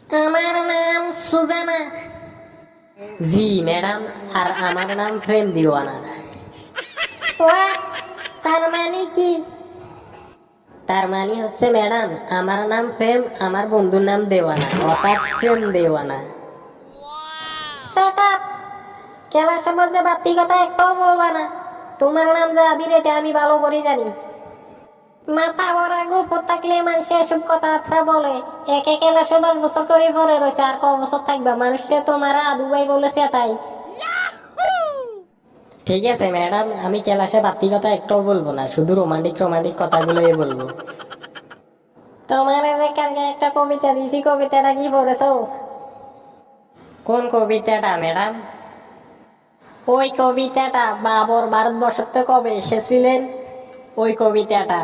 আমার নাম সুজানা। জি ম্যাডাম, আর আমার নাম প্রেম দিওয়ানা। হোয়াট? তার মানে কি? তার মানে হচ্ছে ম্যাডাম, আমার নাম প্রেম, আমার বন্ধুর নাম দেওয়ানা, অর্থাৎ প্রেম দেওয়ানা। Shut up! ক্লাসের মধ্যে বাড়তি কথা একটাও বলবা না। তোমার নাম যে আবির এটা আমি ভালো করে জানি। মাথা ভরা গোপর থাকলে মানুষ এসব কথাবার্তা বলে। একে ক্লাসে 10 বছর করে পরে রয়েছে, আর ক বছর থাকবা? মানুষকে তোমার আদু ভাই বলেছে তাই। ঠিক আছে ম্যাডাম, আমি ক্লাসে বাড়তি কথা একটাও বলবো না, শুধু রোমান্টিক রোমান্টিক কথাগুলোই বলবো। তোমার যে কালকে একটা কবিতা দিয়েছি, কবিতাটা কি পড়েছো? কোন কবিতাটা ম্যাডাম? ওই কবিতাটা বাবর ভারতবর্ষতে কবে এসেছিলেন, ওই কবিতাটা।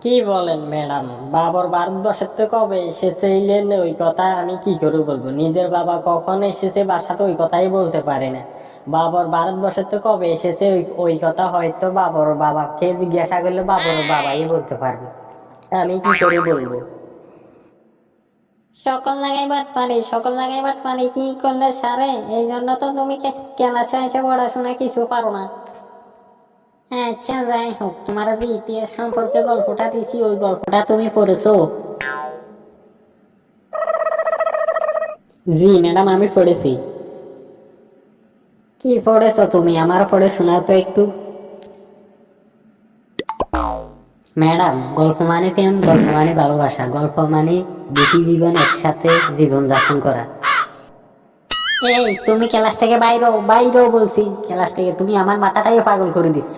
কি বলেন ম্যাডাম? বাবর ভারতবর্ষে কবে এসেছিলেন ওই কথা আমি কি করে বলবো? নিজের বাবা কখন এসেছে বাসাতে ওই কথাই বলতে পারি না। বাবর ভারতবর্ষে কবে এসেছে ওই কথা হয়তো বাবর বাবাকে জিজ্ঞাসা করলে বাবর বাবাই বলতে পারবে, আমি কি করে বলবো? সকল লাগাইবার পারি কি করলে সারে? এই জন্য তো তুমি ক্লাসে এসে পড়াশোনা কিছু পারো না। আচ্ছা যাই হোক, তোমার যে ইতিহাস সম্পর্কে গল্পটা দিছি ওই গল্পটা তুমি পড়েছো? জি ম্যাডাম, আমি পড়েছি। কি পড়েছো তুমি? আমার পড়ে শোনাও তো একটু। ম্যাডাম, গল্প মানে প্রেম, গল্প মানে ভালোবাসা, গল্প মানে দুটি জীবন একসাথে জীবন যাপন করা। এই তুমি ক্লাস থেকে বাইরো, বাইরো বলছি ক্লাস থেকে। তুমি আমার মাথাটাই পাগল করে দিচ্ছ।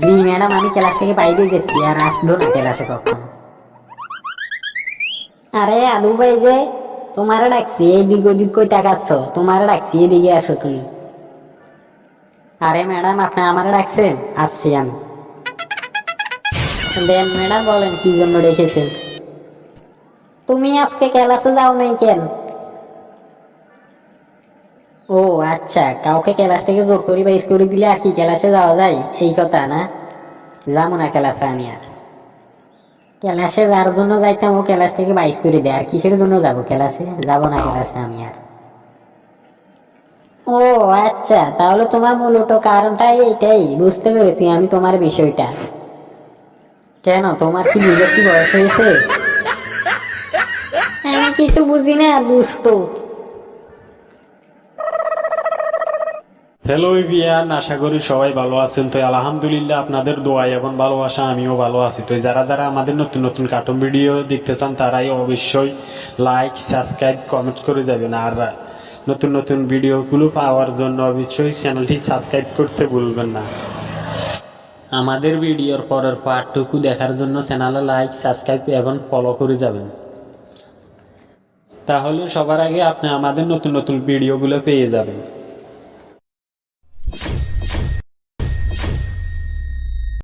জি ম্যাডাম, আমি ক্লাস থেকে বাইরে গেছি, আর আসবো না ক্লাসে কখনো। আরে আদু ভাই যে, তোমারে ডাকছি, এদিক ওদিক কই তাকাচ্ছ? তোমারে ডাকছি, এদিকে আসো তুমি। আরে ম্যাডাম, আপনি আমার ডাকছেন? আসছি আমি। দেন ম্যাডাম বলেন কি জন্য রেখেছেন? তুমি আজকে ক্লাসে যাও নাই কেন? ও আচ্ছা, কাউকে ক্লাস থেকে জোর করে বাইর করে দিলে আর কি ক্লাসে যাওয়া যায়, এই কথা না? যাবো না ক্লাসে আমি আর। ক্লাসে যার জন্য যাইতাম ও ক্লাস থেকে বাইর করে দেয়, আর কিসের জন্য যাবো ক্লাসে? যাবো না ক্লাসে আমি আর। ও আচ্ছা, তাহলে তোমার মূলত কারণটা এইটাই। বুঝতে পেরেছি আমি তোমার বিষয়টা। কেন, তোমার কি বুঝে কি বয়স হয়েছে? আমি কিছু বুঝি না, দুষ্ট। হ্যালো এভিয়ান, আশা করি সবাই ভালো আছেন। তো আলহামদুলিল্লাহ, আপনাদের দোয়াই এবং ভালোবাসা আমিও ভালো আছি। তো যারা যারা আমাদের নতুন নতুন কার্টুন ভিডিও দেখতে চান তারাই অবশ্যই লাইক, সাবস্ক্রাইব, কমেন্ট করে যাবেন। আর নতুন নতুন ভিডিওগুলো পাওয়ার জন্য অবশ্যই চ্যানেলটি সাবস্ক্রাইব করতে ভুলবেন না। আমাদের ভিডিওর পরের পার্টটুকু দেখার জন্য চ্যানেলে লাইক, সাবস্ক্রাইব এবং ফলো করে যাবেন। তাহলে সবার আগে আপনি আমাদের নতুন নতুন ভিডিওগুলো পেয়ে যাবেন।